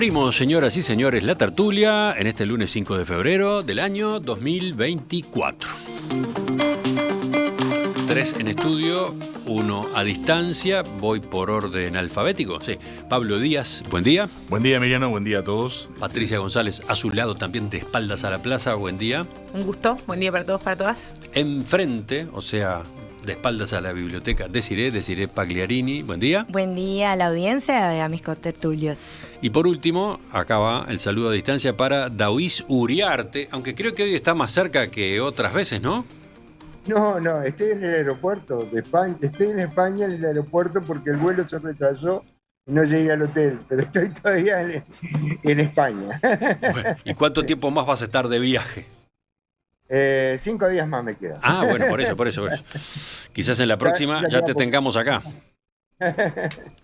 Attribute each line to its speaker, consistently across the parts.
Speaker 1: Abrimos, señoras y señores, la tertulia en este lunes 5 de febrero del año 2024. 3 en estudio, 1 a distancia. Voy por orden alfabético. Sí. Pablo Díaz, buen día.
Speaker 2: Buen día, Emiliano, buen día a todos.
Speaker 1: Patricia González, a su lado también, de espaldas a la plaza, buen día.
Speaker 3: Un gusto, buen día para todos, para todas.
Speaker 1: Enfrente, o sea, de espaldas a la biblioteca, Desiree Pagliarini, buen día.
Speaker 4: Buen día a la audiencia y a mis cotertulios.
Speaker 1: Y por último, acá va el saludo a distancia para Daoís Uriarte, aunque creo que hoy está más cerca que otras veces, ¿no?
Speaker 5: No, estoy en el aeropuerto de España, estoy en España en el aeropuerto porque el vuelo se retrasó y no llegué al hotel, pero estoy todavía en España.
Speaker 1: Bueno, ¿y cuánto tiempo más vas a estar de viaje?
Speaker 5: 5 días más me quedan.
Speaker 1: Ah, bueno, por eso. Quizás en la próxima ya te tengamos acá.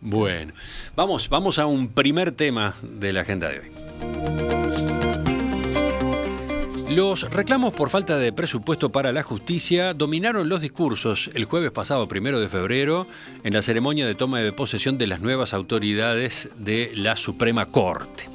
Speaker 1: Bueno, vamos a un primer tema de la agenda de hoy. Los reclamos por falta de presupuesto para la justicia dominaron los discursos el jueves pasado, 1 de febrero, en la ceremonia de toma de posesión de las nuevas autoridades de la Suprema Corte.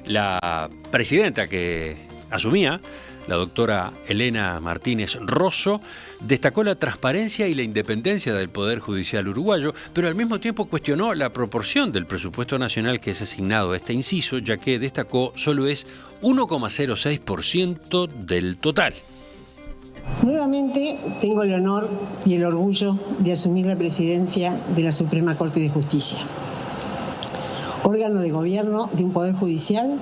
Speaker 1: La presidenta que asumía, la doctora Elena Martínez Rosso, destacó la transparencia y la independencia del Poder Judicial uruguayo, pero al mismo tiempo cuestionó la proporción del presupuesto nacional que es asignado a este inciso, ya que destacó solo es 1,06% del total.
Speaker 6: Nuevamente tengo el honor y el orgullo de asumir la presidencia de la Suprema Corte de Justicia, órgano de gobierno de un Poder Judicial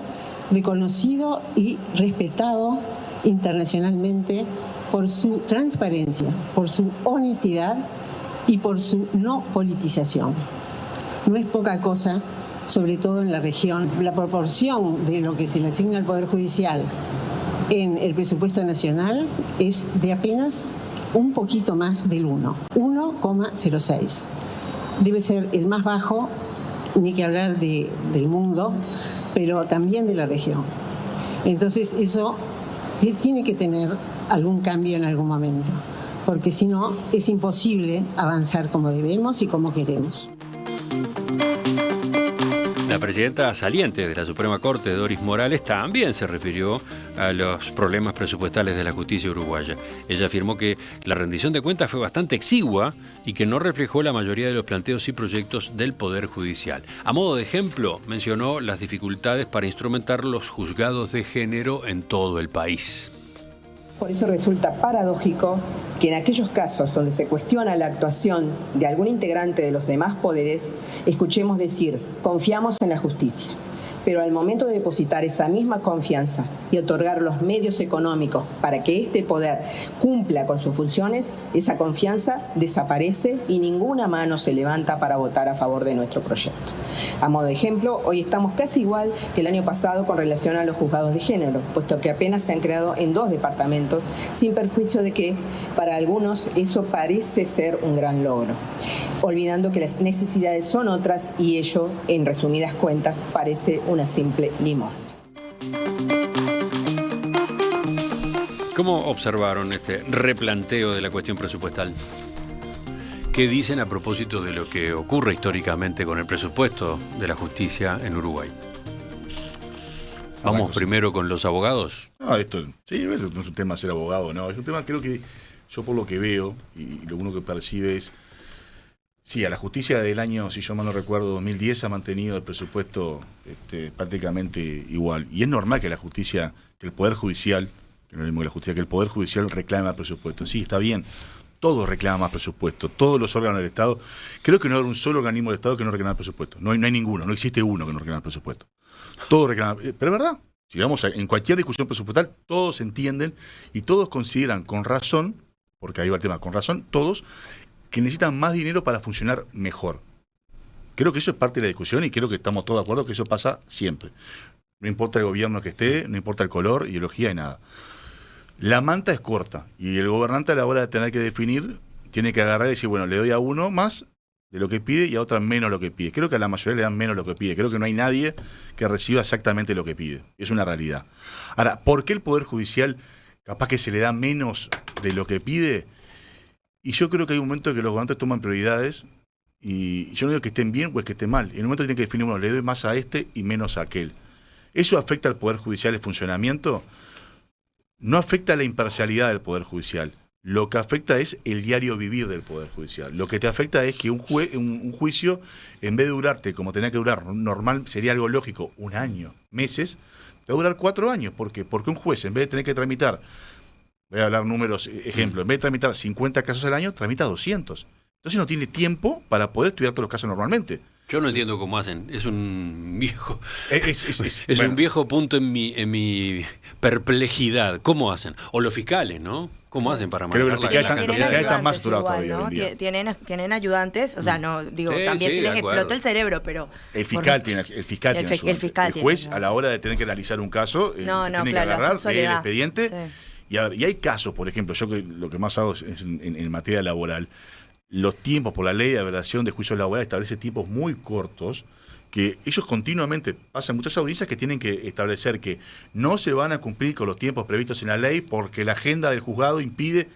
Speaker 6: reconocido y respetado internacionalmente por su transparencia, por su honestidad y por su no politización. No es poca cosa, sobre todo en la región. La proporción de lo que se le asigna al Poder Judicial en el presupuesto nacional es de apenas un poquito más del 1,06. Debe ser el más bajo, ni que hablar del mundo, pero también de la región. Entonces eso tiene que tener algún cambio en algún momento, porque si no es imposible avanzar como debemos y como queremos.
Speaker 1: La presidenta saliente de la Suprema Corte, Doris Morales, también se refirió a los problemas presupuestales de la justicia uruguaya. Ella afirmó que la rendición de cuentas fue bastante exigua y que no reflejó la mayoría de los planteos y proyectos del Poder Judicial. A modo de ejemplo, mencionó las dificultades para instrumentar los juzgados de género en todo el país.
Speaker 7: Por eso resulta paradójico que en aquellos casos donde se cuestiona la actuación de algún integrante de los demás poderes, escuchemos decir, confiamos en la justicia. Pero al momento de depositar esa misma confianza y otorgar los medios económicos para que este poder cumpla con sus funciones, esa confianza desaparece y ninguna mano se levanta para votar a favor de nuestro proyecto. A modo de ejemplo, hoy estamos casi igual que el año pasado con relación a los juzgados de género, puesto que apenas se han creado en 2 departamentos, sin perjuicio de que para algunos eso parece ser un gran logro, olvidando que las necesidades son otras y ello, en resumidas cuentas, parece una simple limosna.
Speaker 1: ¿Cómo observaron este replanteo de la cuestión presupuestal? ¿Qué dicen a propósito de lo que ocurre históricamente con el presupuesto de la justicia en Uruguay? Vamos primero con los abogados.
Speaker 2: No, esto sí, no es un tema ser abogado, no. Es un tema, creo que yo por lo que veo y lo uno que percibe es, sí, a la justicia del año, si yo mal no recuerdo, 2010 ha mantenido el presupuesto prácticamente igual. Y es normal que la justicia, que el Poder Judicial, que no es lo mismo que la justicia, que el Poder Judicial reclame más presupuesto. Sí, está bien. Todos reclaman más presupuesto, todos los órganos del Estado. Creo que no hay un solo organismo del Estado que no reclame presupuesto. No hay ninguno, no existe uno que no reclame presupuesto. Todos reclaman. Pero es verdad, si vamos en cualquier discusión presupuestal, todos entienden y todos consideran con razón, porque ahí va el tema, con razón, todos, que necesitan más dinero para funcionar mejor. Creo que eso es parte de la discusión y creo que estamos todos de acuerdo que eso pasa siempre. No importa el gobierno que esté, no importa el color, ideología y nada. La manta es corta y el gobernante a la hora de tener que definir tiene que agarrar y decir, bueno, le doy a uno más de lo que pide y a otra menos lo que pide. Creo que a la mayoría le dan menos lo que pide. Creo que no hay nadie que reciba exactamente lo que pide. Es una realidad. Ahora, ¿por qué el Poder Judicial capaz que se le da menos de lo que pide? Y yo creo que hay un momento en que los gobernantes toman prioridades Y yo no digo que estén bien o es que estén mal. En un momento tiene que definir, bueno, le doy más a este y menos a aquel. ¿Eso afecta al Poder Judicial, el funcionamiento? No afecta a la imparcialidad del Poder Judicial. Lo que afecta es el diario vivir del Poder Judicial. Lo que te afecta es que un juicio, en vez de durarte como tenía que durar normal, sería algo lógico, un año, meses, te va a durar 4 años. ¿Por qué? Porque un juez, en vez de tener que tramitar, voy a hablar números, ejemplo, en vez de tramitar 50 casos al año, tramita 200. Entonces no tiene tiempo para poder estudiar todos los casos normalmente.
Speaker 1: Yo no entiendo cómo hacen. Es un viejo
Speaker 2: Es
Speaker 1: es
Speaker 2: bueno,
Speaker 1: un viejo punto en mi perplejidad. ¿Cómo hacen? O los fiscales, ¿no? ¿Cómo hacen para
Speaker 2: Creo que
Speaker 1: manejar
Speaker 2: los
Speaker 1: la
Speaker 2: fiscales
Speaker 1: cantidad de
Speaker 2: están más
Speaker 4: ayudantes
Speaker 2: saturados
Speaker 4: igual,
Speaker 2: todavía
Speaker 4: ¿no?
Speaker 2: hoy en día.
Speaker 4: Tienen ayudantes, o sea, no, digo,
Speaker 1: Sí,
Speaker 4: también
Speaker 1: sí,
Speaker 4: se
Speaker 1: de
Speaker 4: les
Speaker 1: acuerdo.
Speaker 4: explota el cerebro, pero...
Speaker 2: El fiscal tiene
Speaker 4: el
Speaker 2: ayudante.
Speaker 4: fiscal
Speaker 2: El
Speaker 4: tiene
Speaker 2: juez,
Speaker 4: ayudante.
Speaker 2: a la hora de tener que analizar un caso,
Speaker 4: No,
Speaker 2: se
Speaker 4: no,
Speaker 2: tiene
Speaker 4: claro,
Speaker 2: que agarrar,
Speaker 4: hace
Speaker 2: lee el
Speaker 4: soledad.
Speaker 2: expediente.
Speaker 4: Sí.
Speaker 2: Y hay casos, por ejemplo, yo que lo que más hago es en materia laboral. Los tiempos, por la ley de aberración de juicios laborales, establece tiempos muy cortos, que ellos continuamente pasan muchas audiencias que tienen que establecer que no se van a cumplir con los tiempos previstos en la ley porque la agenda del juzgado impide.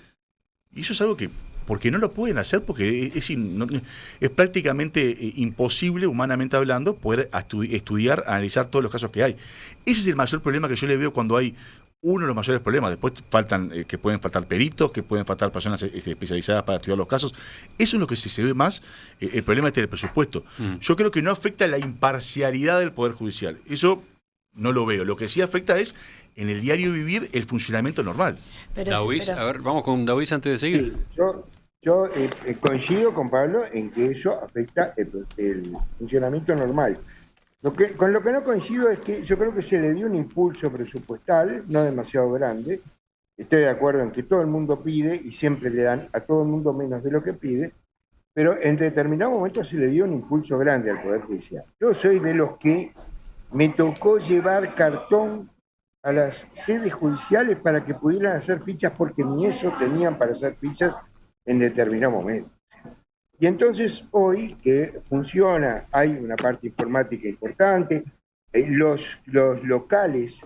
Speaker 2: Y eso es algo que, porque no lo pueden hacer, porque es prácticamente imposible, humanamente hablando, poder estudiar, analizar todos los casos que hay. Ese es el mayor problema que yo le veo cuando hay uno de los mayores problemas. Después que pueden faltar peritos, que pueden faltar personas especializadas para estudiar los casos. Eso es lo que se ve más, el problema del presupuesto. Yo creo que no afecta la imparcialidad del Poder Judicial. Eso no lo veo. Lo que sí afecta es, en el diario vivir, el funcionamiento normal.
Speaker 1: Daoís, a ver, vamos con Daoís antes de seguir.
Speaker 5: Sí, yo coincido con Pablo en que eso afecta el funcionamiento normal. Con lo que no coincido es que yo creo que se le dio un impulso presupuestal, no demasiado grande. Estoy de acuerdo en que todo el mundo pide y siempre le dan a todo el mundo menos de lo que pide, pero en determinado momento se le dio un impulso grande al Poder Judicial. Yo soy de los que me tocó llevar cartón a las sedes judiciales para que pudieran hacer fichas porque ni eso tenían para hacer fichas en determinado momento. Y entonces hoy que funciona, hay una parte informática importante, los locales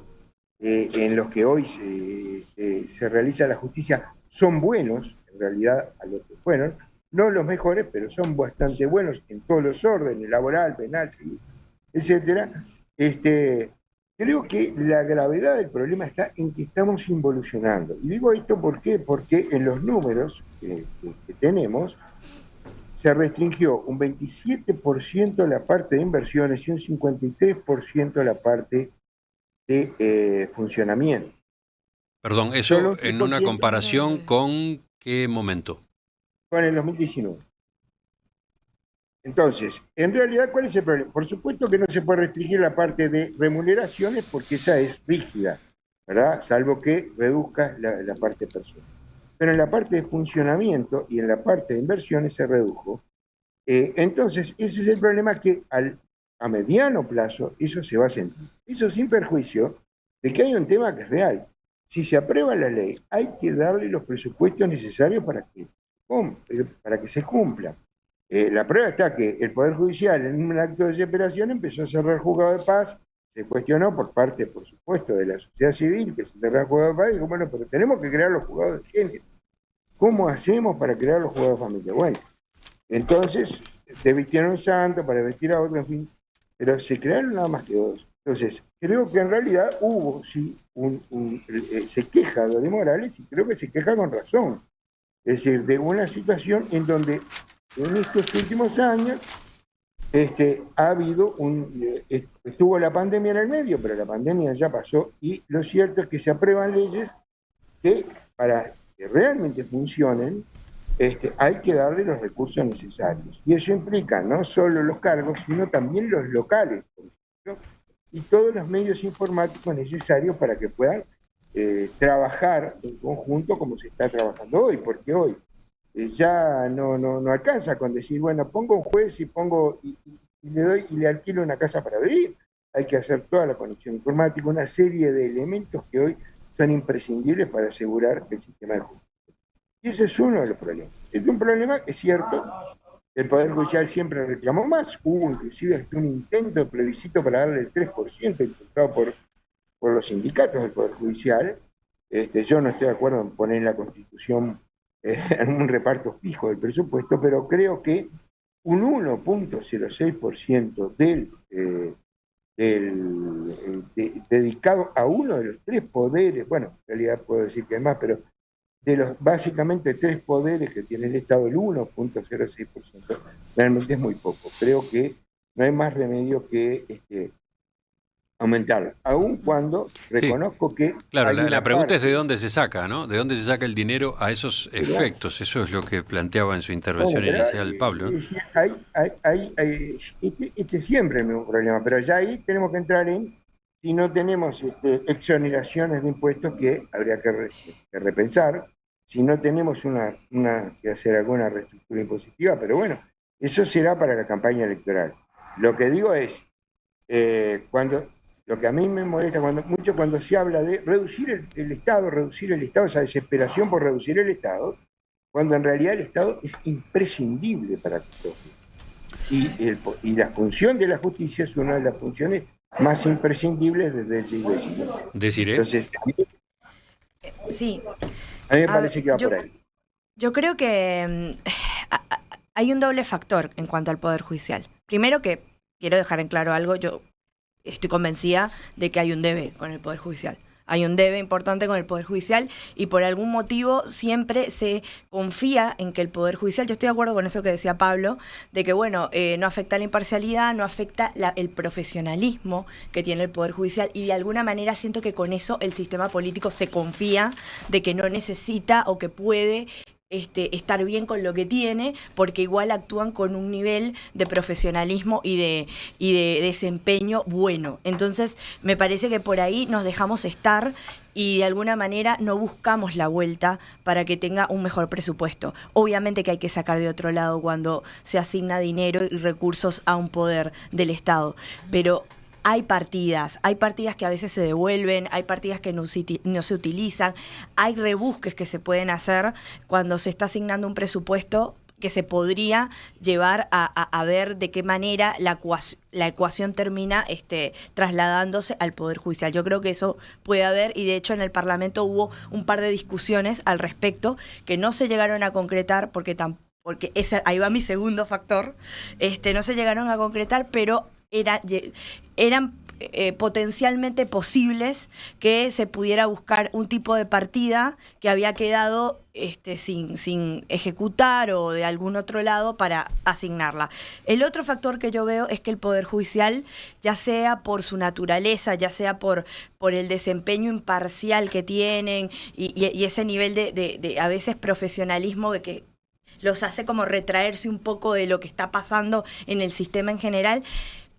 Speaker 5: en los que hoy se realiza la justicia son buenos, en realidad a lo que fueron, no los mejores, pero son bastante buenos en todos los órdenes, laboral, penal, civil, etcétera. Creo que la gravedad del problema está en que estamos involucionando. Y digo esto ¿por qué? Porque en los números que tenemos, se restringió un 27% la parte de inversiones y un 53% la parte de funcionamiento.
Speaker 1: Perdón,
Speaker 5: Solo
Speaker 1: eso
Speaker 5: un
Speaker 1: en una
Speaker 5: 5%
Speaker 1: comparación con qué momento.
Speaker 5: con el 2019. Entonces, en realidad, ¿cuál es el problema? Por supuesto que no se puede restringir la parte de remuneraciones porque esa es rígida, ¿verdad? Salvo que reduzca la parte personal. Pero en la parte de funcionamiento y en la parte de inversiones se redujo. Entonces, ese es el problema que a mediano plazo eso se va a sentir. Eso sin perjuicio de que hay un tema que es real. Si se aprueba la ley, hay que darle los presupuestos necesarios para que se cumpla. La prueba está que el Poder Judicial, en un acto de desesperación, empezó a cerrar juzgados de paz, se cuestionó por parte, por supuesto, de la sociedad civil, que se cerrara juzgados de paz, y dijo, bueno, pero tenemos que crear los juzgados de género. ¿Cómo hacemos para crear los juzgados de familia? Bueno, entonces, te vistieron un santo para vestir a otro, en fin, pero se crearon nada más que 2. Entonces, creo que en realidad hubo, sí, se queja de Morales, y creo que se queja con razón. Es decir, de una situación en donde en estos últimos años ha habido estuvo la pandemia en el medio, pero la pandemia ya pasó, y lo cierto es que se aprueban leyes que para que realmente funcionen, hay que darle los recursos necesarios. Y eso implica no solo los cargos, sino también los locales, por ejemplo, y todos los medios informáticos necesarios para que puedan trabajar en conjunto como se está trabajando hoy, porque hoy ya no alcanza con decir, bueno, pongo un juez y le doy y le alquilo una casa para vivir. Hay que hacer toda la conexión informática, una serie de elementos que hoy son imprescindibles para asegurar el sistema de justicia. Y ese es uno de los problemas. Es un problema que es cierto, el Poder Judicial siempre reclamó más, hubo inclusive un intento de plebiscito para darle el 3% impulsado por los sindicatos del Poder Judicial. Yo no estoy de acuerdo en poner en la Constitución en un reparto fijo del presupuesto, pero creo que un 1.06% dedicado a uno de los tres poderes, bueno, en realidad puedo decir que hay más, pero de los básicamente tres poderes que tiene el Estado, el 1.06%, realmente es muy poco. Creo que no hay más remedio que aumentarlo, aun cuando reconozco que...
Speaker 1: Claro, la pregunta es de dónde se saca, ¿no? ¿De dónde se saca el dinero a esos efectos? Eso es lo que planteaba en su intervención inicial Pablo.
Speaker 5: Este siempre es un problema, pero ya ahí tenemos que entrar en si no tenemos exoneraciones de impuestos que habría que repensar, si no tenemos que hacer alguna reestructura impositiva, pero bueno, eso será para la campaña electoral. Lo que digo es, lo que a mí me molesta mucho cuando se habla de reducir el Estado, esa desesperación por reducir el Estado, cuando en realidad el Estado es imprescindible para todo. Y la función de la justicia es una de las funciones más imprescindibles desde el siglo XIX.
Speaker 1: ¿Deciré?
Speaker 5: Entonces,
Speaker 4: Sí.
Speaker 5: a mí me parece que va por ahí.
Speaker 4: Yo creo que hay un doble factor en cuanto al Poder Judicial. Primero que quiero dejar en claro algo, yo estoy convencida de que hay un debe con el Poder Judicial. Hay un debe importante con el Poder Judicial y por algún motivo siempre se confía en que el Poder Judicial, yo estoy de acuerdo con eso que decía Pablo, de que bueno, no afecta la imparcialidad, no afecta el profesionalismo que tiene el Poder Judicial y de alguna manera siento que con eso el sistema político se confía de que no necesita o que puede estar bien con lo que tiene, porque igual actúan con un nivel de profesionalismo y de desempeño bueno. Entonces, me parece que por ahí nos dejamos estar y de alguna manera no buscamos la vuelta para que tenga un mejor presupuesto. Obviamente que hay que sacar de otro lado cuando se asigna dinero y recursos a un poder del Estado, pero hay partidas que a veces se devuelven, hay partidas que no se utilizan, hay rebusques que se pueden hacer cuando se está asignando un presupuesto que se podría llevar a ver de qué manera la ecuación termina trasladándose al Poder Judicial. Yo creo que eso puede haber y de hecho en el Parlamento hubo un par de discusiones al respecto que no se llegaron a concretar porque ahí va mi segundo factor, no se llegaron a concretar, pero eran potencialmente posibles que se pudiera buscar un tipo de partida que había quedado sin ejecutar o de algún otro lado para asignarla. El otro factor que yo veo es que el Poder Judicial, ya sea por su naturaleza, ya sea por el desempeño imparcial que tienen y ese nivel de a veces profesionalismo de que los hace como retraerse un poco de lo que está pasando en el sistema en general.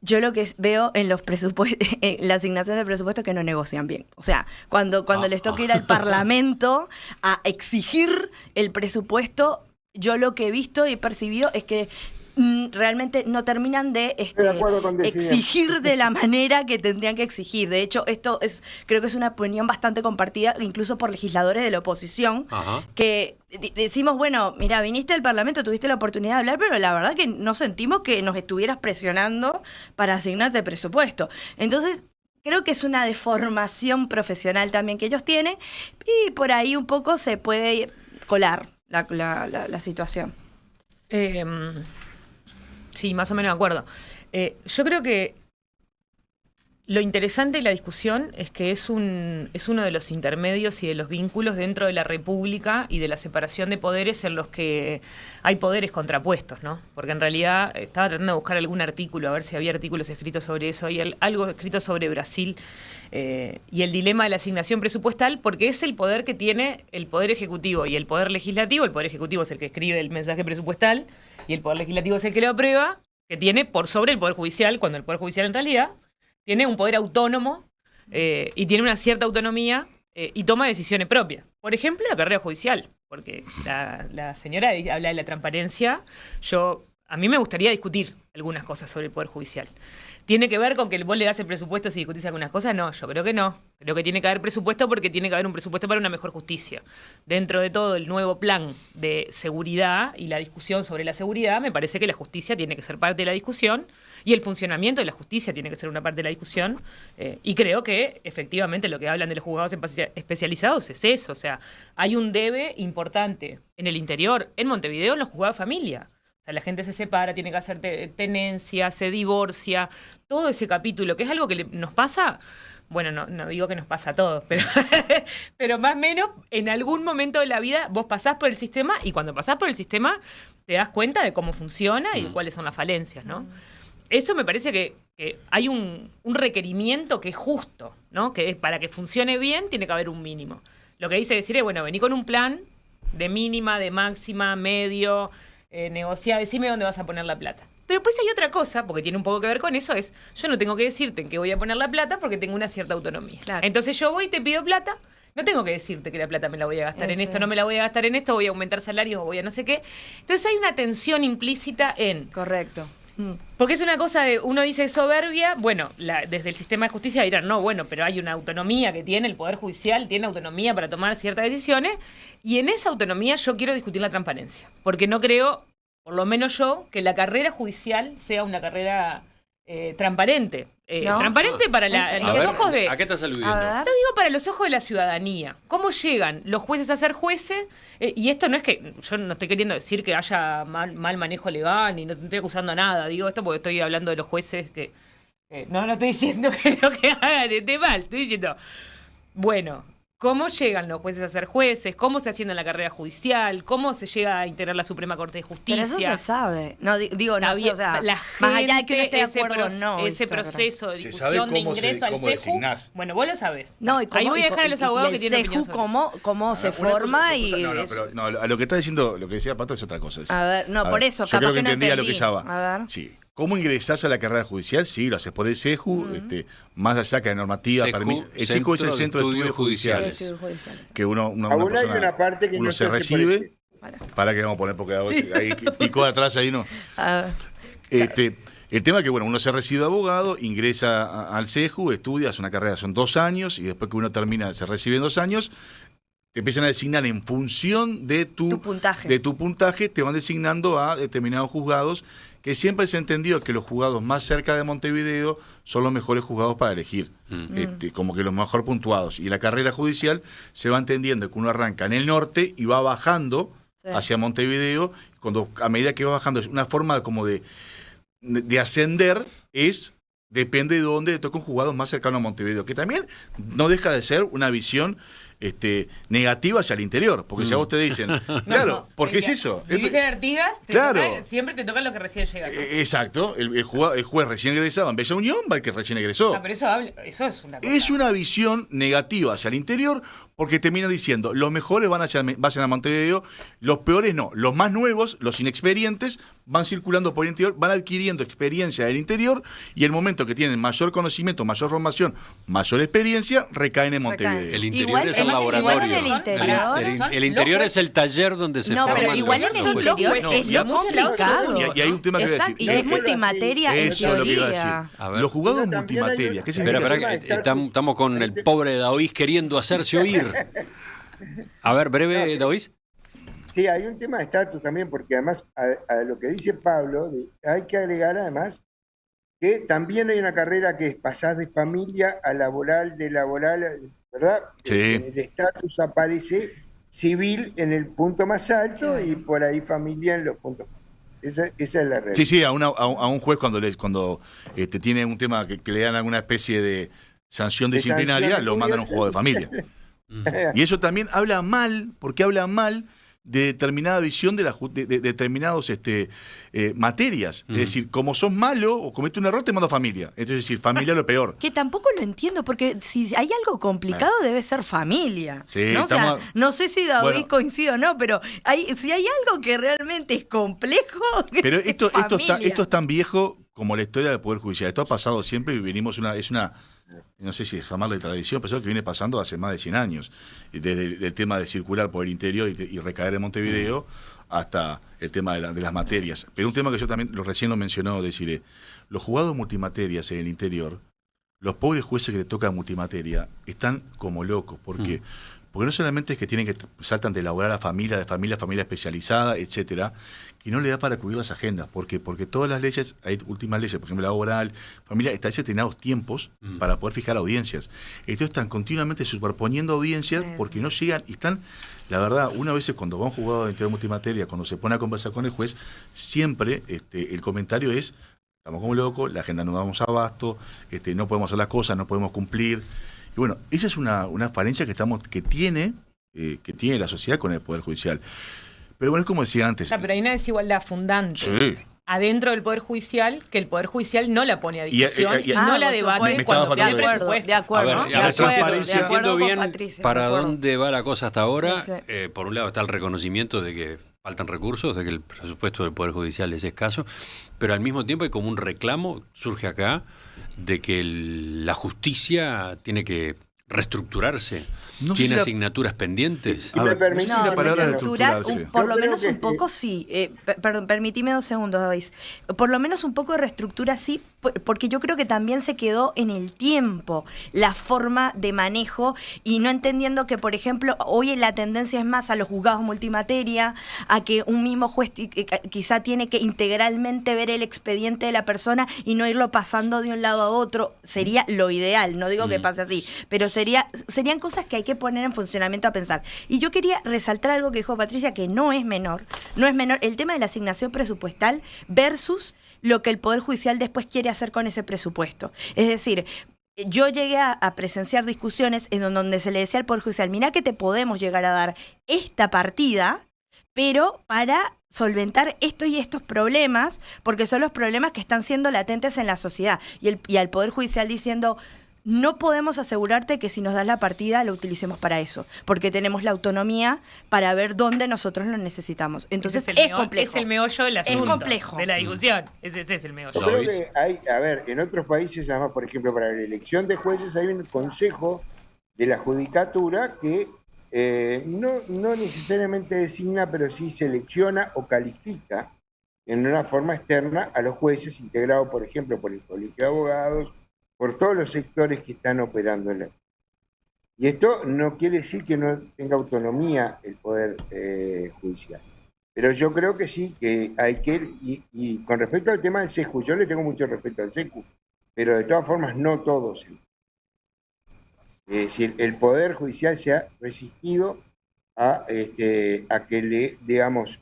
Speaker 4: Yo lo que veo en los presupuestos, en la asignación de presupuestos, que no negocian bien. O sea, cuando les toca ir al Parlamento a exigir el presupuesto, yo lo que he visto y percibido es que realmente no terminan de exigir de la manera que tendrían que exigir. De hecho, creo que es una opinión bastante compartida, incluso por legisladores de la oposición, que decimos, bueno, mira, viniste al Parlamento, tuviste la oportunidad de hablar, pero la verdad que no sentimos que nos estuvieras presionando para asignarte presupuesto. Entonces, creo que es una deformación profesional también que ellos tienen y por ahí un poco se puede colar la situación.
Speaker 3: Sí, más o menos de acuerdo. Yo creo que lo interesante de la discusión es que es uno de los intermedios y de los vínculos dentro de la República y de la separación de poderes en los que hay poderes contrapuestos, ¿no? Porque en realidad estaba tratando de buscar algún artículo, a ver si había artículos escritos sobre eso. Hay algo escrito sobre Brasil y el dilema de la asignación presupuestal, porque es el poder que tiene el Poder Ejecutivo y el Poder Legislativo. El Poder Ejecutivo es el que escribe el mensaje presupuestal y el Poder Legislativo es el que lo aprueba, que tiene por sobre el Poder Judicial, cuando el Poder Judicial en realidad tiene un poder autónomo y tiene una cierta autonomía y toma decisiones propias. Por ejemplo, la carrera judicial, porque la señora habla de la transparencia. A mí me gustaría discutir algunas cosas sobre el Poder Judicial. ¿Tiene que ver con que vos le das el presupuesto si discutís algunas cosas? No, yo creo que no. Creo que tiene que haber presupuesto porque tiene que haber un presupuesto para una mejor justicia. Dentro de todo el nuevo plan de seguridad y la discusión sobre la seguridad, me parece que la justicia tiene que ser parte de la discusión y el funcionamiento de la justicia tiene que ser una parte de la discusión. Y creo que, efectivamente, lo que hablan de los juzgados especializados es eso. O sea, hay un debe importante en el interior, en Montevideo, en los juzgados de familia. O sea, la gente se separa, tiene que hacer tenencia, se divorcia, todo ese capítulo, que es algo que nos pasa, bueno, no digo que nos pasa a todos, pero, pero más o menos en algún momento de la vida vos pasás por el sistema y cuando pasás por el sistema te das cuenta de cómo funciona y de cuáles son las falencias, ¿no? Eso me parece que hay un requerimiento que es justo, ¿no? Que para que funcione bien tiene que haber un mínimo. Lo que dice decir es, bueno, vení con un plan de mínima, de máxima, medio, negociar, decime dónde vas a poner la plata. Pero pues hay otra cosa, porque tiene un poco que ver con eso, es yo no tengo que decirte en qué voy a poner la plata porque tengo una cierta autonomía.
Speaker 4: Claro.
Speaker 3: Entonces yo voy y te pido plata, no tengo que decirte que la plata me la voy a gastar en esto, no me la voy a gastar en esto, voy a aumentar salarios o voy a no sé qué. Entonces hay una tensión implícita en...
Speaker 4: Correcto.
Speaker 3: Porque es una cosa de, uno dice soberbia, bueno, desde el sistema de justicia dirán, no, bueno, pero hay una autonomía que tiene el Poder Judicial, tiene autonomía para tomar ciertas decisiones, y en esa autonomía yo quiero discutir la transparencia, porque no creo, por lo menos yo, que la carrera judicial sea una carrera transparente.
Speaker 4: No.
Speaker 3: Transparente para los ojos de...
Speaker 1: ¿A qué estás aludiendo?
Speaker 4: A ver.
Speaker 3: No digo para los ojos de la ciudadanía. ¿Cómo llegan los jueces a ser jueces? Y esto no es que... Yo no estoy queriendo decir que haya mal manejo legal, ni no estoy acusando a nada. Digo esto porque estoy hablando de los jueces que... no estoy diciendo que lo que hagan esté mal. Estoy diciendo... Bueno, ¿cómo llegan los jueces a ser jueces? ¿Cómo se asciende en la carrera judicial? ¿Cómo se llega a integrar la Suprema Corte de Justicia?
Speaker 4: Pero eso se sabe. No, digo, no,
Speaker 3: Está bien,
Speaker 4: o sea,
Speaker 3: la
Speaker 4: más allá de que uno esté de
Speaker 3: ese
Speaker 4: acuerdo, no.
Speaker 3: ese
Speaker 4: ¿viste?
Speaker 3: proceso de
Speaker 2: Se
Speaker 3: discusión
Speaker 2: sabe
Speaker 3: de
Speaker 2: cómo
Speaker 3: ingreso al
Speaker 2: cómo
Speaker 3: CEJU,
Speaker 2: designás.
Speaker 3: bueno, vos lo sabés.
Speaker 4: No, y
Speaker 3: ahí voy a dejar a los abogados que tienen opinión
Speaker 4: CEJU,
Speaker 3: sobre
Speaker 4: cómo se
Speaker 2: Una
Speaker 4: forma
Speaker 2: cosa-
Speaker 4: y...
Speaker 2: No,
Speaker 4: eso.
Speaker 2: pero no, a lo que está diciendo, lo que decía Pato es otra cosa.
Speaker 4: A ver, no,
Speaker 2: A
Speaker 4: por
Speaker 2: ver,
Speaker 4: eso,
Speaker 2: yo
Speaker 4: capaz
Speaker 2: creo que
Speaker 4: que no
Speaker 2: entendía lo que
Speaker 4: entendí.
Speaker 2: ya va.
Speaker 4: A ver.
Speaker 2: Sí. ¿Cómo ingresás a la carrera judicial? Sí, lo haces por el CEJU, más allá que la normativa
Speaker 1: CEJU,
Speaker 2: permite. El CEJU es el Centro de Estudios Judiciales.
Speaker 4: Estudios judiciales.
Speaker 2: Que una
Speaker 5: Aún hay
Speaker 2: persona,
Speaker 5: una parte que
Speaker 2: uno
Speaker 5: no
Speaker 2: se
Speaker 5: hace por
Speaker 2: recibe.
Speaker 5: el CEJU.
Speaker 2: Para que vamos a poner, porque ahí picó de atrás, ahí no.
Speaker 4: A ver.
Speaker 2: El tema es que, bueno, uno se recibe de abogado, ingresa al CEJU, estudia, hace una carrera, son 2 años, y después que uno termina, se recibe en 2 años, te empiezan a designar en función de
Speaker 4: Tu puntaje.
Speaker 2: de tu puntaje, te van designando a determinados juzgados, que siempre se ha entendido que los juzgados más cerca de Montevideo son los mejores juzgados para elegir, como que los mejor puntuados. Y la carrera judicial se va entendiendo que uno arranca en el norte y va bajando
Speaker 4: Sí.
Speaker 2: hacia Montevideo, a medida que va bajando, es una forma como de ascender, depende de dónde le toca un juzgado más cercano a Montevideo, que también no deja de ser una visión negativa hacia el interior, porque si a vos te dicen, claro, porque es eso.
Speaker 3: Vivís en Artigas,
Speaker 2: Claro.
Speaker 3: siempre te tocan los que recién llegan. ¿no?
Speaker 2: Exacto, el juez recién egresado en Bella Unión va el que recién egresó.
Speaker 3: Pero eso es una cosa.
Speaker 2: Es una visión negativa hacia el interior porque termina diciendo los mejores van a Montevideo, los peores no. Los más nuevos, los inexperientes, van circulando por el interior, van adquiriendo experiencia del interior y el momento que tienen mayor conocimiento, mayor formación, mayor experiencia, recaen en Montevideo.
Speaker 1: El interior
Speaker 4: Igual-
Speaker 1: es el
Speaker 4: igual
Speaker 1: laboratorio.
Speaker 4: en el interior-
Speaker 1: El interior es el taller donde se
Speaker 4: No,
Speaker 1: forman
Speaker 4: pero igual en
Speaker 1: los
Speaker 4: el
Speaker 1: jueces.
Speaker 4: interior
Speaker 2: No,
Speaker 4: es
Speaker 2: y
Speaker 4: lo
Speaker 2: a
Speaker 3: muchos lados
Speaker 4: complicado.
Speaker 2: Y hay un tema que voy a
Speaker 4: Exacto,
Speaker 2: decir.
Speaker 4: y es multimateria en
Speaker 2: Eso es lo que iba a decir.
Speaker 4: teoría.
Speaker 1: A ver.
Speaker 2: Los juzgados
Speaker 5: Pero también hay
Speaker 2: multimateria,
Speaker 5: un-
Speaker 2: ¿qué
Speaker 1: Espera,
Speaker 2: significa?
Speaker 1: espera, que estamos con el pobre Daoís queriendo hacerse oír. A ver, breve, Daoís.
Speaker 5: Sí, hay un tema de estatus también, porque además a lo que dice Pablo, hay que agregar además que también hay una carrera que es pasar de familia a laboral, de laboral, ¿verdad?
Speaker 2: Sí.
Speaker 5: El estatus aparece civil en el punto más alto y por ahí familia en los puntos. Esa es la realidad.
Speaker 2: Sí, sí, a un juez cuando tiene un tema que le dan alguna especie de sanción
Speaker 5: De
Speaker 2: disciplinaria,
Speaker 5: sanción
Speaker 2: lo mandan a un juego de familia. Y eso también habla mal, porque habla mal de determinada visión de determinados materias. Es decir, como sos malo o cometes un error, te mando a familia. Entonces, es decir, familia es lo peor.
Speaker 4: Que tampoco lo entiendo, porque si hay algo complicado debe ser familia.
Speaker 2: Sí,
Speaker 4: ¿no? O sea,
Speaker 2: estamos-
Speaker 4: no sé si David
Speaker 2: Bueno.
Speaker 4: coincide o no, pero si hay algo que realmente es complejo,
Speaker 2: Pero
Speaker 4: es
Speaker 2: esto
Speaker 4: familia.
Speaker 2: es tan viejo como la historia del Poder Judicial. Esto ha pasado siempre y venimos no sé si jamás de tradición, pero es algo que viene pasando hace más de 100 años. Desde el tema de circular por el interior y recaer en Montevideo hasta el tema de las materias. Pero un tema que yo también recién lo mencionó, decirle, los juzgados multimaterias en el interior, los pobres jueces que le tocan multimateria, están como locos. ¿Por qué? Porque no solamente es que tienen que saltan de laboral a familia, de familia a familia especializada, etcétera, que no le da para cubrir las agendas. ¿Por qué? Porque todas las leyes, hay últimas leyes, por ejemplo, laboral, familia, establecen determinados tiempos para poder fijar audiencias. Entonces están continuamente superponiendo audiencias porque no llegan y están, la verdad, una vez cuando va a un juzgado de interior multimateria, cuando se pone a conversar con el juez, siempre el comentario es: estamos como locos, la agenda no damos abasto, no podemos hacer las cosas, no podemos cumplir. Y bueno, esa es una falencia que tiene la sociedad con el Poder Judicial. Pero bueno, es como decía antes.
Speaker 3: Pero hay una desigualdad fundante.
Speaker 2: Sí.
Speaker 3: Adentro del Poder Judicial, que el Poder Judicial no la pone a discusión y,
Speaker 4: Ah,
Speaker 3: no la
Speaker 4: por
Speaker 3: debate
Speaker 4: supuesto.
Speaker 3: cuando
Speaker 2: De
Speaker 3: pide
Speaker 2: acuerdo,
Speaker 3: presupuesto.
Speaker 4: de acuerdo,
Speaker 1: A ver,
Speaker 4: de
Speaker 1: a ver,
Speaker 4: acuerdo,
Speaker 1: si
Speaker 4: de acuerdo
Speaker 1: entiendo
Speaker 4: con
Speaker 1: bien
Speaker 4: Patricia,
Speaker 1: para
Speaker 4: de acuerdo.
Speaker 1: dónde va la cosa hasta ahora,
Speaker 4: Sí,
Speaker 1: por un lado está el reconocimiento de que faltan recursos, de que el presupuesto del Poder Judicial es escaso, pero al mismo tiempo hay como un reclamo, surge acá, de que la justicia tiene que reestructurarse.
Speaker 2: No sé
Speaker 1: ¿Tiene
Speaker 2: si la-
Speaker 1: asignaturas pendientes?
Speaker 2: A ver, no sé si la palabra
Speaker 4: reestructurar,
Speaker 2: reestructurarse.
Speaker 4: por
Speaker 5: Yo
Speaker 4: lo
Speaker 5: creo
Speaker 4: menos
Speaker 5: que
Speaker 4: un poco sí. Perdón, permitime 2 segundos, David. Por lo menos un poco de reestructura sí, porque yo creo que también se quedó en el tiempo la forma de manejo y no entendiendo que, por ejemplo, hoy la tendencia es más a los juzgados multimateria, a que un mismo juez quizá tiene que integralmente ver el expediente de la persona y no irlo pasando de un lado a otro. Sería lo ideal, no digo que pase así, pero serían cosas que hay que poner en funcionamiento a pensar. Y yo quería resaltar algo que dijo Patricia, que no es menor, el tema de la asignación presupuestal versus lo que el Poder Judicial después quiere hacer con ese presupuesto. Es decir, yo llegué a presenciar discusiones en donde se le decía al Poder Judicial: mirá que te podemos llegar a dar esta partida, pero para solventar estos y estos problemas, porque son los problemas que están siendo latentes en la sociedad. Y al Poder Judicial diciendo: no podemos asegurarte que si nos das la partida lo utilicemos para eso, porque tenemos la autonomía para ver dónde nosotros lo necesitamos. Entonces es complejo.
Speaker 3: Es el meollo del asunto.
Speaker 4: complejo.
Speaker 3: De la discusión. Ese es el meollo.
Speaker 5: Yo creo que hay, en otros países, además, por ejemplo, para la elección de jueces hay un consejo de la judicatura que no necesariamente designa, pero sí selecciona o califica en una forma externa a los jueces, integrados, por ejemplo, por el Colegio de Abogados, por todos los sectores que están operando en la... Y esto no quiere decir que no tenga autonomía el Poder Judicial. Pero yo creo que sí, que hay que... Y con respecto al tema del SEJU, yo le tengo mucho respeto al SEJU, pero de todas formas no todos. Es decir, el Poder Judicial se ha resistido a que le, digamos,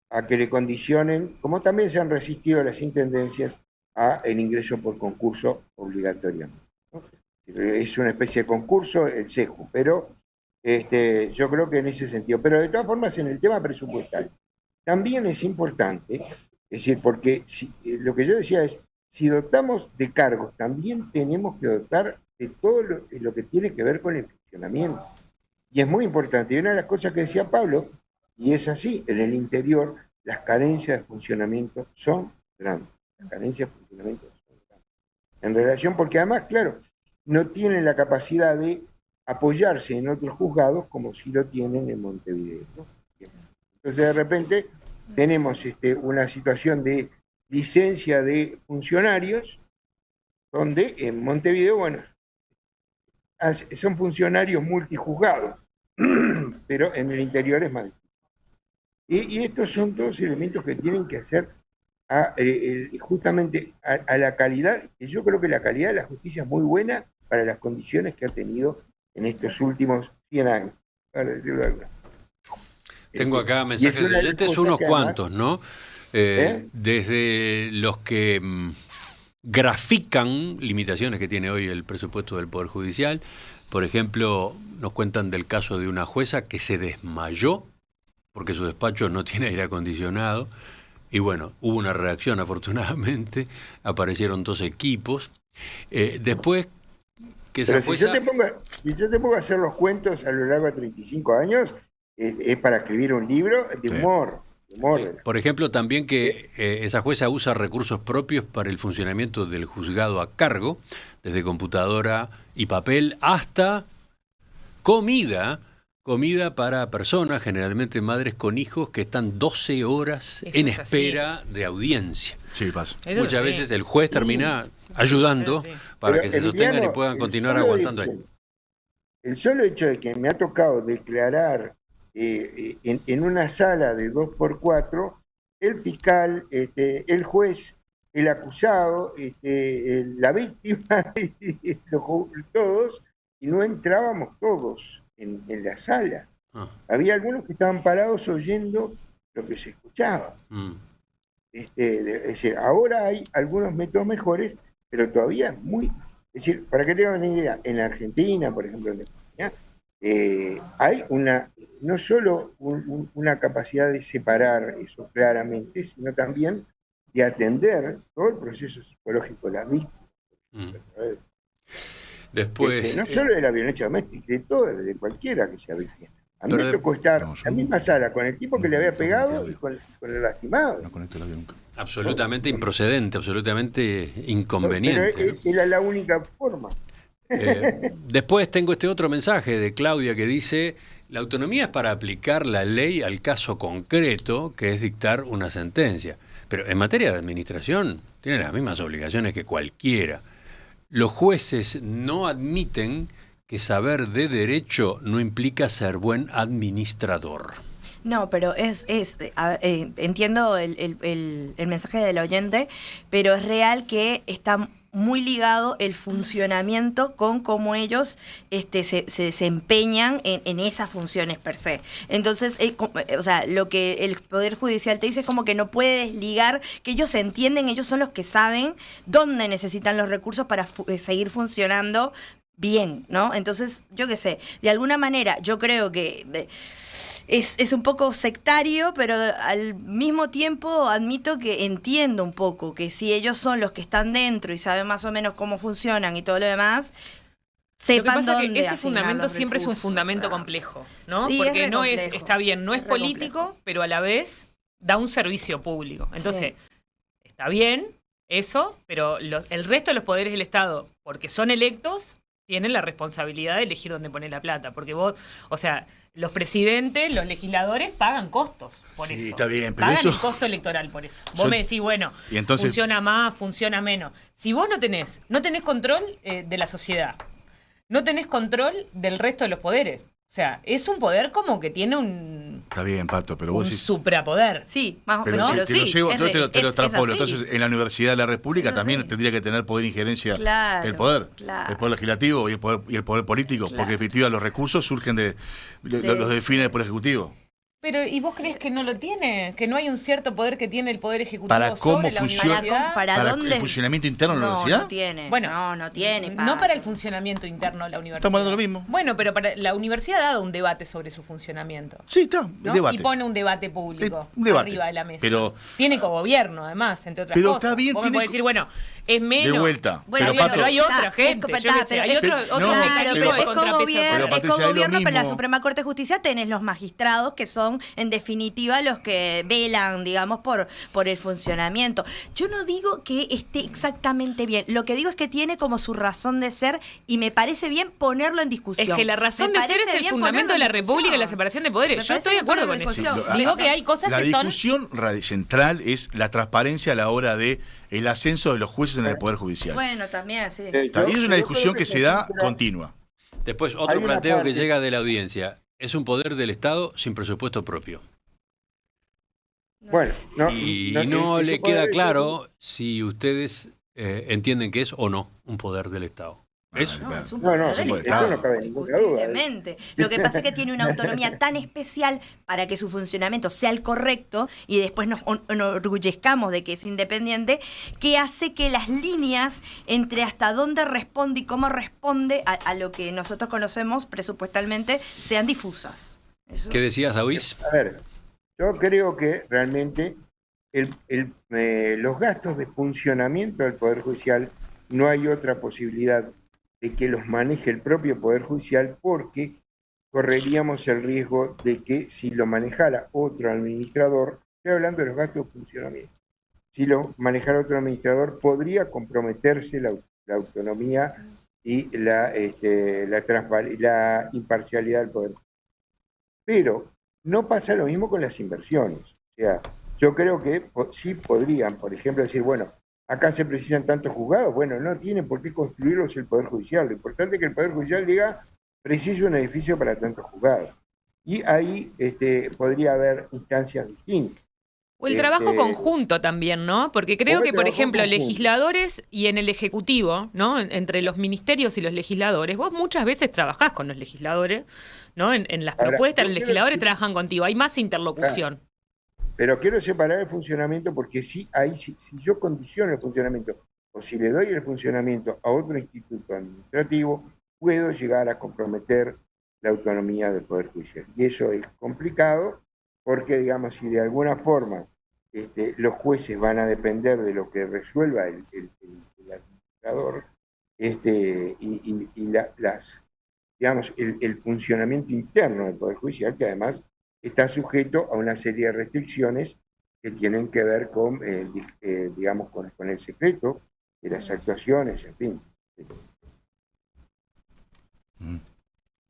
Speaker 5: a que le condicionen, como también se han resistido las intendencias a el ingreso por concurso obligatoriamente, ¿no? Es una especie de concurso el SEJU, pero yo creo que en ese sentido. Pero de todas formas, en el tema presupuestal, también es importante, es decir, porque lo que yo decía es, si dotamos de cargos, también tenemos que dotar de todo lo que tiene que ver con el funcionamiento. Y es muy importante. Y una de las cosas que decía Pablo, y es así, en el interior, las carencias de funcionamiento son grandes. Las carencias de funcionamiento son grandes. En relación, porque además, claro, no tienen la capacidad de apoyarse en otros juzgados como si lo tienen en Montevideo, ¿no? Entonces, de repente, tenemos una situación de licencia de funcionarios, donde en Montevideo, bueno, son funcionarios multijuzgados, pero en el interior es más difícil. Y estos son todos elementos que tienen que hacer justamente a la calidad, que yo creo que la calidad de la justicia es muy buena para las condiciones que ha tenido en estos últimos 100 años, para decirlo de alguna.
Speaker 1: Tengo acá mensajes de oyentes, unos cuantos, ¿no? Desde los que grafican limitaciones que tiene hoy el presupuesto del Poder Judicial. Por ejemplo, nos cuentan del caso de una jueza que se desmayó porque su despacho no tiene aire acondicionado. Y bueno, hubo una reacción, afortunadamente, aparecieron 2 equipos. Después, que esa jueza...
Speaker 5: Si yo te pongo a hacer los cuentos a lo largo de 35 años, es para escribir un libro de humor.
Speaker 1: Por ejemplo, también que esa jueza usa recursos propios para el funcionamiento del juzgado a cargo, desde computadora y papel hasta comida para personas, generalmente madres con hijos, que están 12 horas en espera de audiencia.
Speaker 2: Sí, pasa.
Speaker 1: Muchas veces el juez termina ayudando para que se sostengan y puedan continuar aguantando ahí.
Speaker 5: el solo hecho de que me ha tocado declarar en una sala de 2x4, el fiscal, el juez, el acusado, la víctima, todos, y no entrábamos todos en la sala. Había algunos que estaban parados oyendo lo que se escuchaba. Es decir, ahora hay algunos métodos mejores, pero todavía es muy... Es decir, para que tengan una idea, en Argentina, por ejemplo, en España, hay no solo una capacidad de separar eso claramente, sino también de atender todo el proceso psicológico de la víctima.
Speaker 1: Después,
Speaker 5: no solo de la violencia doméstica, de todo, de cualquiera que sea víctima. A mí me tocó estar en la misma sala con el tipo que le había pegado y con el lastimado.
Speaker 2: No conecto el audio nunca.
Speaker 1: absolutamente improcedente, absolutamente inconveniente.
Speaker 5: Pero era la única forma.
Speaker 1: Después tengo este otro mensaje de Claudia que dice: la autonomía es para aplicar la ley al caso concreto, que es dictar una sentencia. Pero en materia de administración tiene las mismas obligaciones que cualquiera. Los jueces no admiten que saber de derecho no implica ser buen administrador.
Speaker 4: No, pero entiendo el mensaje del oyente, pero es real que está muy ligado el funcionamiento con cómo ellos se desempeñan en esas funciones per se. Entonces, o sea, lo que el Poder Judicial te dice es como que no puede desligar, que ellos entienden, ellos son los que saben dónde necesitan los recursos para seguir funcionando bien, ¿no? Entonces, yo qué sé, de alguna manera yo creo que es un poco sectario, pero al mismo tiempo admito que entiendo un poco que si ellos son los que están dentro y saben más o menos cómo funcionan y todo lo demás, sepan
Speaker 3: lo que pasa
Speaker 4: dónde
Speaker 3: es que ese
Speaker 4: asignar
Speaker 3: fundamento
Speaker 4: los
Speaker 3: siempre es un
Speaker 4: recursos,
Speaker 3: fundamento
Speaker 4: ¿verdad?
Speaker 3: complejo, ¿no?
Speaker 4: Sí,
Speaker 3: porque
Speaker 4: es
Speaker 3: no es,
Speaker 4: complejo.
Speaker 3: está bien, no es
Speaker 4: Es
Speaker 3: político,
Speaker 4: complejo.
Speaker 3: pero a la vez da un servicio público. Entonces, está bien eso, pero el resto de los poderes del Estado, porque son electos, tienen la responsabilidad de elegir dónde poner la plata. Porque vos, o sea, los presidentes, los legisladores pagan costos por eso.
Speaker 2: Sí, está bien, pero
Speaker 3: pagan
Speaker 2: eso...
Speaker 3: el costo electoral por eso. Vos me decís, bueno,
Speaker 2: y entonces...
Speaker 3: funciona más, funciona menos. Si vos no tenés control de la sociedad, no tenés control del resto de los poderes. O sea, es un poder como que tiene un...
Speaker 2: Está bien, Pato, pero vos
Speaker 3: un
Speaker 2: decís...
Speaker 3: suprapoder.
Speaker 4: Sí, más o
Speaker 2: Pero
Speaker 4: menos.
Speaker 2: si te lo llevo, yo te lo extrapolo.
Speaker 4: así.
Speaker 2: Entonces, en la Universidad de la República
Speaker 4: Es
Speaker 2: también
Speaker 4: así.
Speaker 2: tendría que tener poder de injerencia
Speaker 4: Claro,
Speaker 2: el poder.
Speaker 4: claro.
Speaker 2: El poder legislativo y el poder político.
Speaker 4: Claro.
Speaker 2: Porque, en definitiva, los recursos surgen los define el Poder Ejecutivo.
Speaker 3: Pero, ¿y vos crees que no lo tiene? ¿Que no hay un cierto poder que tiene el Poder Ejecutivo
Speaker 2: Para cómo
Speaker 3: sobre la
Speaker 2: funciona-
Speaker 3: universidad?
Speaker 4: ¿Para dónde?
Speaker 2: el funcionamiento interno de la universidad.
Speaker 4: No tiene.
Speaker 3: Bueno,
Speaker 4: no tiene.
Speaker 3: No para el funcionamiento interno de la universidad.
Speaker 2: Estamos hablando de lo mismo.
Speaker 3: Bueno, pero para la universidad ha dado un debate sobre su funcionamiento.
Speaker 2: Sí, está,
Speaker 3: ¿no?
Speaker 2: debate.
Speaker 3: Y pone un debate público
Speaker 2: Un debate.
Speaker 3: arriba de la mesa.
Speaker 2: Pero-
Speaker 3: tiene cogobierno, además, entre otras
Speaker 2: Pero
Speaker 3: cosas.
Speaker 2: está bien,
Speaker 3: Vos me
Speaker 2: tiene
Speaker 3: podés decir, bueno, es menos.
Speaker 2: De vuelta.
Speaker 4: Bueno,
Speaker 2: pero,
Speaker 3: pero
Speaker 2: Pato,
Speaker 3: hay otra
Speaker 4: Está,
Speaker 3: gente.
Speaker 4: es
Speaker 3: Yo qué sé,
Speaker 4: pero-
Speaker 3: hay otros
Speaker 2: no,
Speaker 3: mecanismos
Speaker 2: pero-
Speaker 3: de contrapeso.
Speaker 2: Pero, Patricia, es lo
Speaker 4: cogobierno, pero la
Speaker 2: mismo.
Speaker 4: Suprema Corte de Justicia tenés los magistrados que son, en definitiva, los que velan, digamos, por el funcionamiento. Yo no digo que esté exactamente bien. Lo que digo es que tiene como su razón de ser y me parece bien ponerlo en discusión.
Speaker 3: Es que la razón
Speaker 4: Me
Speaker 3: de ser es
Speaker 4: parece
Speaker 3: el
Speaker 4: bien
Speaker 3: fundamento
Speaker 4: ponerlo
Speaker 3: de la
Speaker 4: en
Speaker 3: República y
Speaker 4: discusión.
Speaker 3: la separación de poderes.
Speaker 4: Me
Speaker 3: Yo
Speaker 4: parece
Speaker 3: estoy de
Speaker 4: bien
Speaker 3: acuerdo
Speaker 4: ponerlo
Speaker 3: con
Speaker 4: en
Speaker 3: eso.
Speaker 4: discusión.
Speaker 3: Digo que hay cosas
Speaker 2: la
Speaker 3: que son...
Speaker 2: discusión central es la transparencia a la hora de el ascenso de los jueces en el Poder Judicial.
Speaker 4: Bueno, también, sí.
Speaker 2: Y eso es una discusión que se da
Speaker 5: continua.
Speaker 2: continua.
Speaker 1: Después,
Speaker 5: Hay
Speaker 1: otro
Speaker 5: una
Speaker 1: planteo que
Speaker 5: parte-
Speaker 1: llega de la audiencia. Es un poder del Estado sin presupuesto propio.
Speaker 5: Bueno,
Speaker 1: Y
Speaker 5: no,
Speaker 1: no
Speaker 5: eso
Speaker 1: le
Speaker 5: puede-
Speaker 1: queda claro si ustedes entienden que es o no un poder del Estado. ¿Es?
Speaker 4: No, es un
Speaker 5: No, no,
Speaker 4: poder
Speaker 5: eso
Speaker 4: del
Speaker 5: no
Speaker 4: Estado,
Speaker 5: cabe ninguna duda.
Speaker 4: indiscutiblemente. Lo que pasa es que tiene una autonomía tan especial para que su funcionamiento sea el correcto y después nos enorgullezcamos de que es independiente, que hace que las líneas entre hasta dónde responde y cómo responde a lo que nosotros conocemos presupuestalmente sean difusas. Eso.
Speaker 1: ¿Qué decías, Davis?
Speaker 5: A ver, yo creo que realmente los gastos de funcionamiento del Poder Judicial no hay otra posibilidad de que los maneje el propio Poder Judicial, porque correríamos el riesgo de que si lo manejara otro administrador, estoy hablando de los gastos de funcionamiento, si lo manejara otro administrador podría comprometerse la autonomía y la imparcialidad del Poder Judicial. Pero no pasa lo mismo con las inversiones. O sea, yo creo que sí podrían, por ejemplo, decir, bueno, acá se precisan tantos juzgados, bueno, no tiene por qué construirlos el Poder Judicial. Lo importante es que el Poder Judicial diga, preciso un edificio para tantos juzgados. Y ahí podría haber instancias distintas.
Speaker 3: O el trabajo conjunto también, ¿no? Porque creo que, por ejemplo, legisladores y en el Ejecutivo, ¿no? Entre los ministerios y los legisladores, vos muchas veces trabajás con los legisladores, ¿no? En las propuestas, los legisladores trabajan contigo, hay más interlocución.
Speaker 5: Claro. Pero quiero separar el funcionamiento porque si yo condiciono el funcionamiento o si le doy el funcionamiento a otro instituto administrativo, puedo llegar a comprometer la autonomía del Poder Judicial. Y eso es complicado porque, digamos, si de alguna forma los jueces van a depender de lo que resuelva el administrador, digamos, el funcionamiento interno del Poder Judicial, que además está sujeto a una serie de restricciones que tienen que ver con, digamos, con el secreto de las actuaciones, en fin.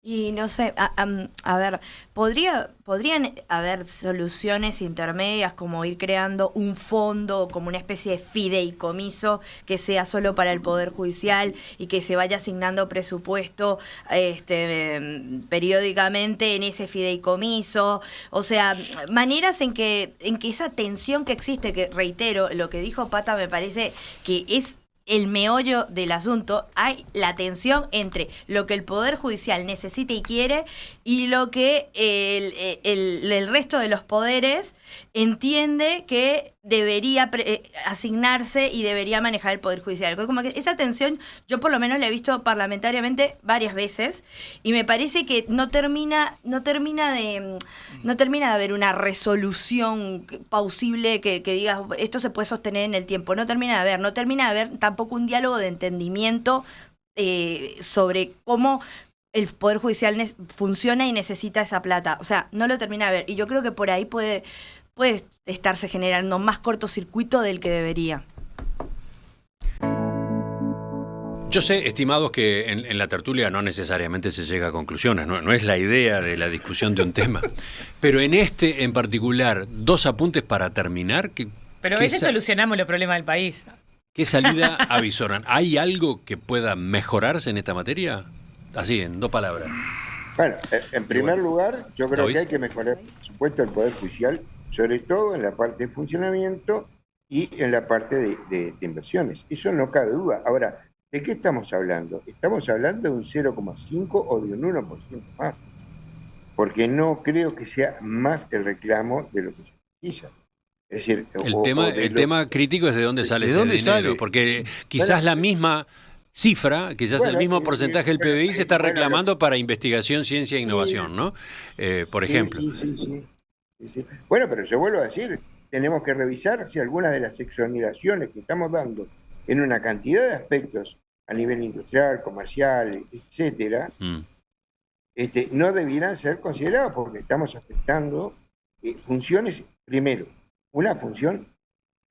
Speaker 4: Y no sé, a ver, ¿podrían haber soluciones intermedias como ir creando un fondo, como una especie de fideicomiso que sea solo para el Poder Judicial y que se vaya asignando presupuesto periódicamente en ese fideicomiso? O sea, maneras en que esa tensión que existe, que reitero, lo que dijo Pata me parece que es el meollo del asunto, hay la tensión entre lo que el Poder Judicial necesita y quiere y lo que el resto de los poderes entiende que debería asignarse y debería manejar el Poder Judicial. Como que esa tensión yo por lo menos la he visto parlamentariamente varias veces y me parece que no termina de haber una resolución plausible que diga esto se puede sostener en el tiempo. No termina de haber tampoco un diálogo de entendimiento sobre cómo el Poder Judicial funciona y necesita esa plata. O sea, no lo termina de ver. Y yo creo que por ahí puede estarse generando más cortocircuito del que debería.
Speaker 1: Yo sé, estimados, que en la tertulia no necesariamente se llega a conclusiones, no es la idea de la discusión de un tema, pero en este en particular, dos apuntes para terminar.
Speaker 3: Pero a veces solucionamos los problemas del país.
Speaker 1: ¿Qué salida avisoran? ¿Hay algo que pueda mejorarse en esta materia? Así, en 2 palabras.
Speaker 5: Bueno, en primer lugar, yo creo que hay que mejorar, por supuesto, el Poder Judicial, sobre todo en la parte de funcionamiento y en la parte de inversiones. Eso no cabe duda. Ahora, ¿de qué estamos hablando? Estamos hablando de un 0,5 o de un 1% más. Porque no creo que sea más el reclamo de lo que se precisa. Es decir,
Speaker 1: el tema crítico es de dónde sale ese dinero. Porque quizás la misma cifra, quizás el mismo porcentaje del PBI se está reclamando para investigación, ciencia e innovación, ¿no? Por ejemplo.
Speaker 5: Sí. Bueno, pero yo vuelvo a decir, tenemos que revisar si algunas de las exoneraciones que estamos dando en una cantidad de aspectos a nivel industrial, comercial, etcétera, no debieran ser consideradas porque estamos afectando funciones, primero, una función,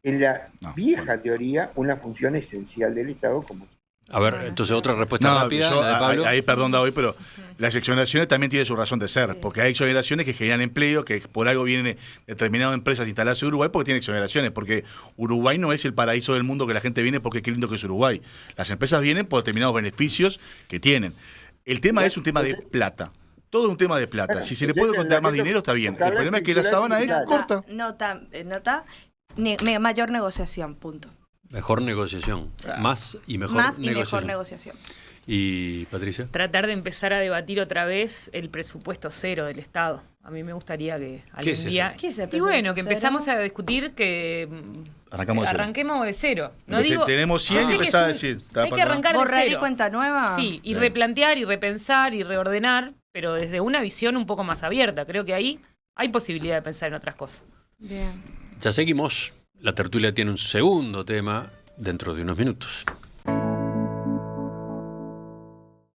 Speaker 5: en la vieja teoría, una función esencial del Estado como...
Speaker 1: A ver, entonces otra respuesta rápida, la de Pablo.
Speaker 2: Ahí, perdón, David, pero las exoneraciones también tienen su razón de ser, porque hay exoneraciones que generan empleo, que por algo vienen determinadas empresas a instalarse en Uruguay porque tienen exoneraciones, porque Uruguay no es el paraíso del mundo que la gente viene porque qué lindo que es Uruguay. Las empresas vienen por determinados beneficios que tienen. El tema es un tema de plata. Todo es un tema de plata. Si se le puede contar más dinero, está bien. El problema es que la sábana es corta.
Speaker 4: Mayor negociación, punto.
Speaker 1: Mejor negociación. Más y mejor
Speaker 4: negociación.
Speaker 1: ¿Y Patricia?
Speaker 3: Tratar de empezar a debatir otra vez el presupuesto cero del Estado. A mí me gustaría que algún día...
Speaker 4: ¿Qué es el presupuesto
Speaker 3: y bueno, que
Speaker 4: cero?
Speaker 3: empezamos a discutir que arranquemos de cero. No digo,
Speaker 2: tenemos 100 y empezar a decir...
Speaker 3: Hay que arrancar de
Speaker 4: ¿Borrar
Speaker 3: cero.
Speaker 4: y cuenta nueva?
Speaker 3: Sí, y replantear y repensar y reordenar, pero desde una visión un poco más abierta. Creo que ahí hay posibilidad de pensar en otras cosas.
Speaker 4: Bien.
Speaker 1: Ya seguimos. La tertulia tiene un segundo tema dentro de unos minutos.